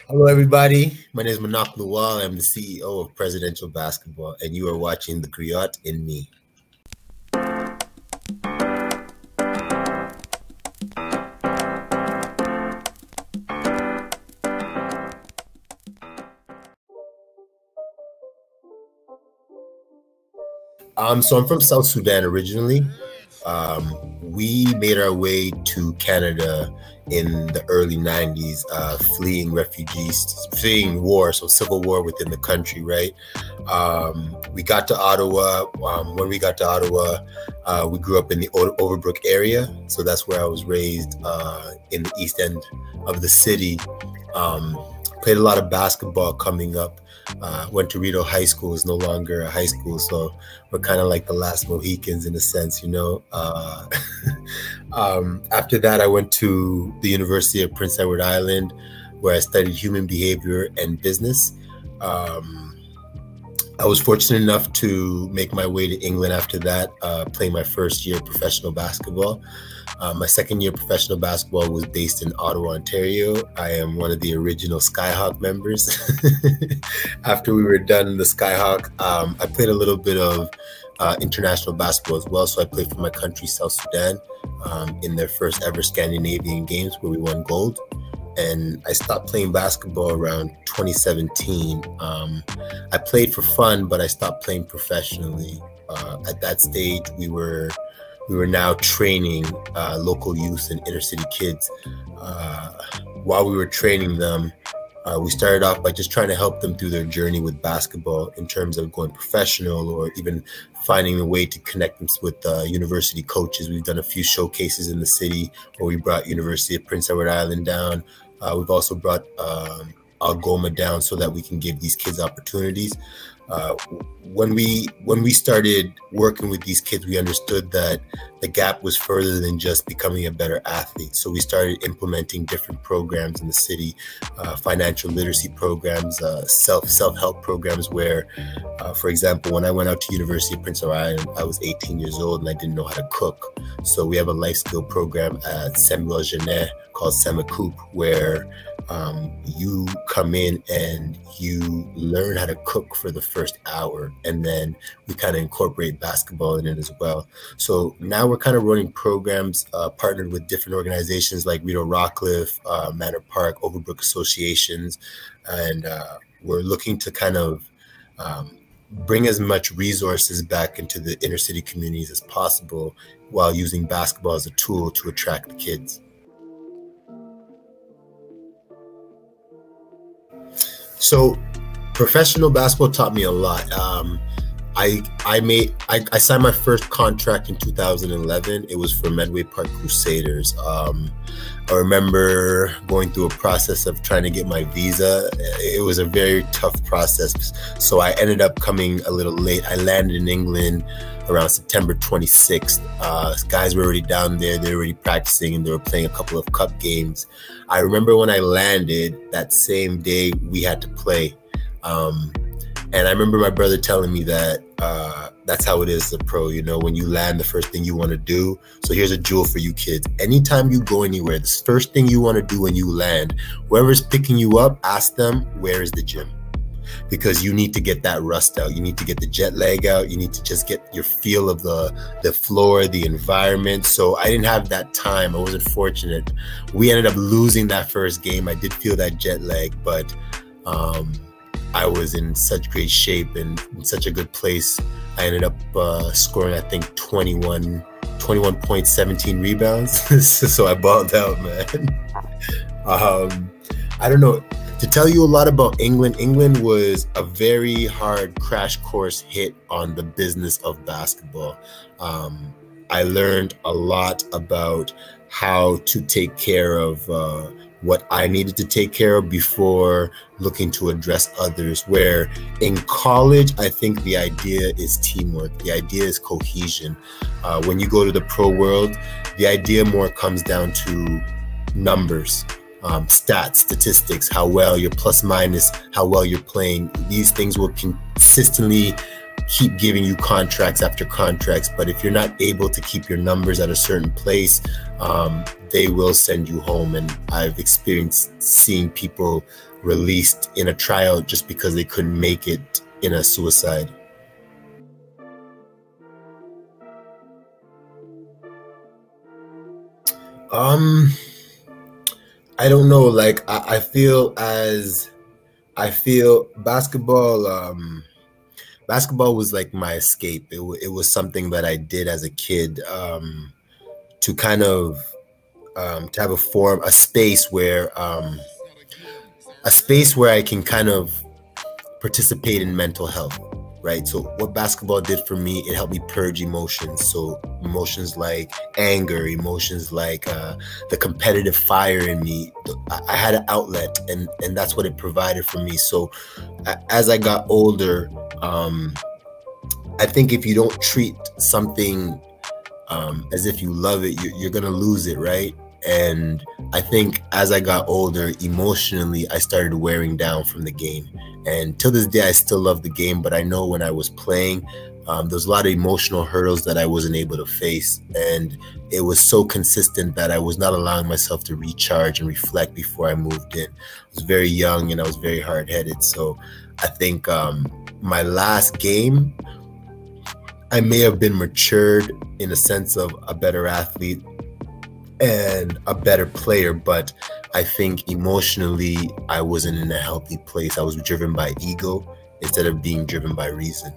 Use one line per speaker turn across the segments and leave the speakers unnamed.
Hello, everybody. My name is Manock Lual. I'm the CEO of Prezdential Basketball, and you are watching the Griot in me. So I'm from South Sudan originally. We made our way to Canada in the early 90s, fleeing refugees, fleeing war, so civil war within the country, right? We got to Ottawa. When we got to Ottawa, we grew up in the Overbrook area. So that's where I was raised, in the east end of the city. Played a lot of basketball coming up. Went to Rito High School. Is no longer a high school, so we're kind of like the last Mohicans in a sense, you know. After that, I went to the University of Prince Edward Island, where I studied human behavior and business. I was fortunate enough to make my way to England after that, playing my first year of professional basketball. My second year of professional basketball was based in Ottawa, Ontario. I am one of the original Skyhawk members. After we were done in the Skyhawk, I played a little bit of international basketball as well. So I played for my country, South Sudan, in their first ever Scandinavian games where we won gold. And I stopped playing basketball around 2017. I played for fun, but I stopped playing professionally. At that stage, we were now training local youth and inner city kids. While we were training them, we started off by just trying to help them through their journey with basketball in terms of going professional, or even finding a way to connect them with university coaches. We've done a few showcases in the city where we brought University of Prince Edward Island down. We've also brought Algoma down so that we can give these kids opportunities. When we started working with these kids, we understood that the gap was further than just becoming a better athlete. So we started implementing different programs in the city, financial literacy programs, self-help programs where, for example, when I went out to University of Prince Edward Island, I was 18 years old and I didn't know how to cook. So we have a life skill program at Chez called Semacoup, where you come in and you learn how to cook for the first hour, and then we kind of incorporate basketball in it as well. So now we're kind of running programs partnered with different organizations like Rito Rockcliffe, Manor Park, Overbrook Associations, and we're looking to kind of bring as much resources back into the inner city communities as possible while using basketball as a tool to attract the kids. So professional basketball taught me a lot. I signed my first contract in 2011. It was for Medway Park Crusaders. I remember going through a process of trying to get my visa. It was a very tough process. So I ended up coming a little late. I landed in England around September 26th. Guys were already down there. They were already practicing and they were playing a couple of cup games. I remember when I landed that same day we had to play. And I remember my brother telling me that that's how it is as a pro, you know, when you land, the first thing you want to do. So here's a jewel for you kids. Anytime you go anywhere, the first thing you want to do when you land, whoever's picking you up, ask them, where is the gym? Because you need to get that rust out. You need to get the jet lag out. You need to just get your feel of the floor, the environment. So I didn't have that time. I wasn't fortunate. We ended up losing that first game. I did feel that jet lag, but I was in such great shape and in such a good place. I ended up scoring, I think, 21 points, 17 rebounds. So I balled out, man. I don't know. To tell you a lot about England, England was a very hard crash course hit on the business of basketball. I learned a lot about how to take care of what I needed to take care of before looking to address others. Where in college, I think the idea is teamwork. The idea is cohesion. When you go to the pro world, the idea more comes down to numbers, stats, statistics, how well you're plus minus, how well you're playing. These things will consistently keep giving you contracts after contracts, but if you're not able to keep your numbers at a certain place, they will send you home. And I've experienced seeing people released in a tryout just because they couldn't make it in a suicide. I don't know. Like I feel basketball. Basketball was like my escape. It was something that I did as a kid to kind of to have a space where I can kind of participate in mental health, right? So what basketball did for me, it helped me purge emotions. So emotions like anger, emotions like the competitive fire in me. I had an outlet, and that's what it provided for me. So as I got older, I think if you don't treat something as if you love it, you're gonna lose it, right? And I think as I got older, emotionally, I started wearing down from the game. And till this day, I still love the game, but I know when I was playing, there's a lot of emotional hurdles that I wasn't able to face. And it was so consistent that I was not allowing myself to recharge and reflect before I moved in. I was very young and I was very hard-headed. So I think my last game, I may have been matured in a sense of a better athlete and a better player, but I think emotionally I wasn't in a healthy place. I was driven by ego instead of being driven by reason.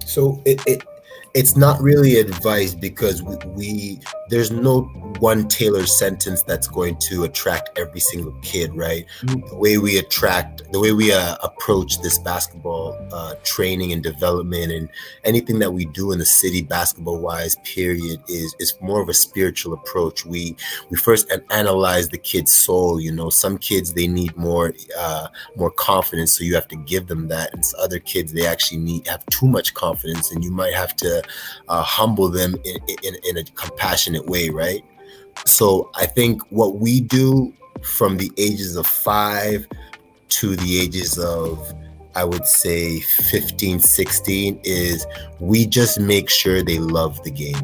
So it's not really advice, because we there's no one tailored sentence that's going to attract every single kid, right? The way we approach this basketball training and development and anything that we do in the city basketball wise, period, is more of a spiritual approach. We first analyze the kid's soul. You know, some kids, they need more confidence, so you have to give them that, and other kids, they actually have too much confidence, and you might have to humble them in a compassionate way, right? So I think what we do from the ages of 5 to the ages of, I would say, 15, 16, is we just make sure they love the game.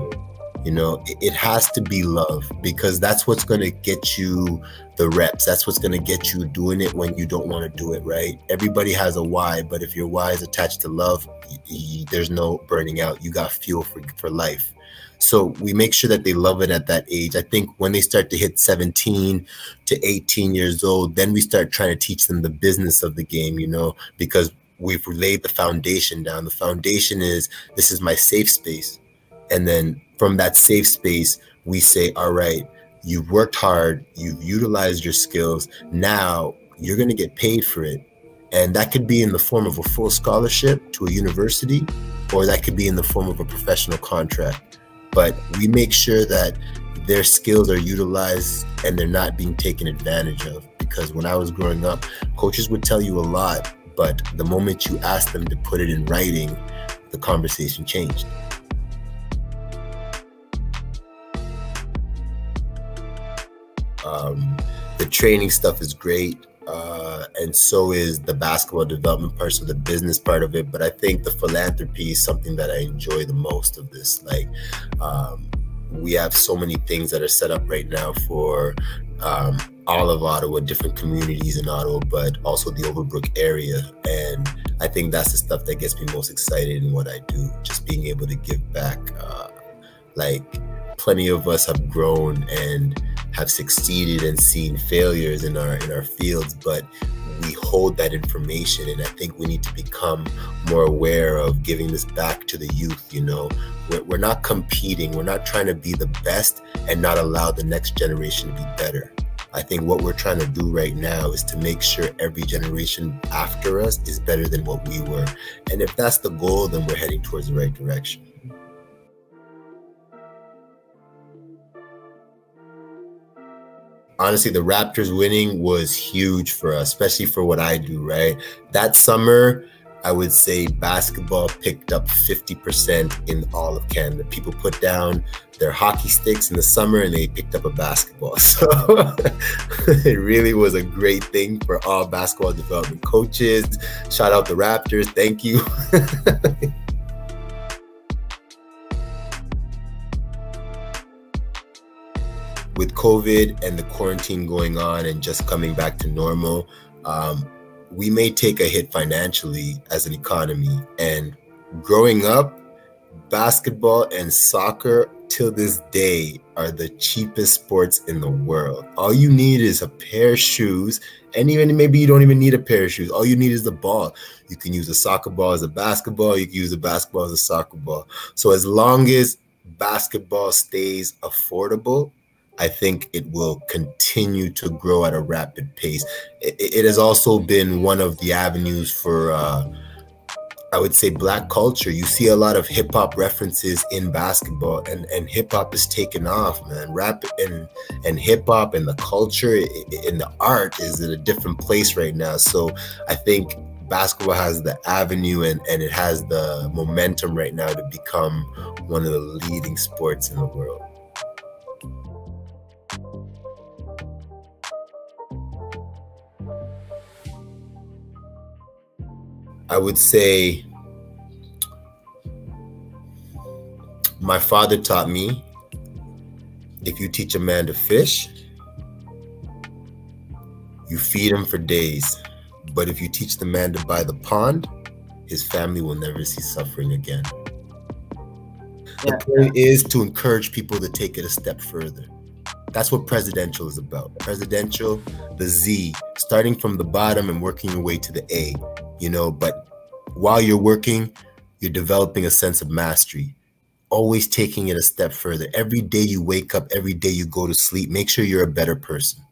You know, it has to be love, because that's what's going to get you the reps. That's what's going to get you doing it when you don't want to do it, right? Everybody has a why, but if your why is attached to love, there's no burning out. You got fuel for life. So we make sure that they love it at that age. I think when they start to hit 17 to 18 years old, then we start trying to teach them the business of the game, you know, because we've laid the foundation down. The foundation is, this is my safe space. And then from that safe space, we say, all right, you've worked hard, you've utilized your skills, now you're going to get paid for it. And that could be in the form of a full scholarship to a university, or that could be in the form of a professional contract. But we make sure that their skills are utilized and they're not being taken advantage of. Because when I was growing up, coaches would tell you a lot, but the moment you ask them to put it in writing, the conversation changed. The training stuff is great, and so is the basketball development part, so the business part of it. But I think the philanthropy is something that I enjoy the most of this. Like, we have so many things that are set up right now for all of Ottawa, different communities in Ottawa, but also the Overbrook area. And I think that's the stuff that gets me most excited in what I do, just being able to give back. Like, plenty of us have grown and have succeeded and seen failures in our fields, but we hold that information, and I think we need to become more aware of giving this back to the youth. You know, we're not competing, we're not trying to be the best and not allow the next generation to be better. I think what we're trying to do right now is to make sure every generation after us is better than what we were. And if that's the goal, then we're heading towards the right direction. Honestly, the Raptors winning was huge for us, especially for what I do, right? That summer, I would say basketball picked up 50% in all of Canada. People put down their hockey sticks in the summer and they picked up a basketball. So it really was a great thing for all basketball development coaches. Shout out the Raptors. Thank you. with COVID and the quarantine going on and just coming back to normal, we may take a hit financially as an economy. And growing up, basketball and soccer till this day are the cheapest sports in the world. All you need is a pair of shoes, and even maybe you don't even need a pair of shoes. All you need is the ball. You can use a soccer ball as a basketball. You can use a basketball as a soccer ball. So as long as basketball stays affordable, I think it will continue to grow at a rapid pace. It has also been one of the avenues for I would say Black culture. You see a lot of hip hop references in basketball, and hip hop is taken off, man. Rap and hip hop and the culture and the art is in a different place right now. So I think basketball has the avenue and it has the momentum right now to become one of the leading sports in the world. I would say my father taught me, if you teach a man to fish, you feed him for days. But if you teach the man to buy the pond, his family will never see suffering again. The point is to encourage people to take it a step further. That's what Prezdential is about. Prezdential, the Z, starting from the bottom and working your way to the A, you know, but while you're working, you're developing a sense of mastery, always taking it a step further. Every day you wake up, every day you go to sleep, make sure you're a better person.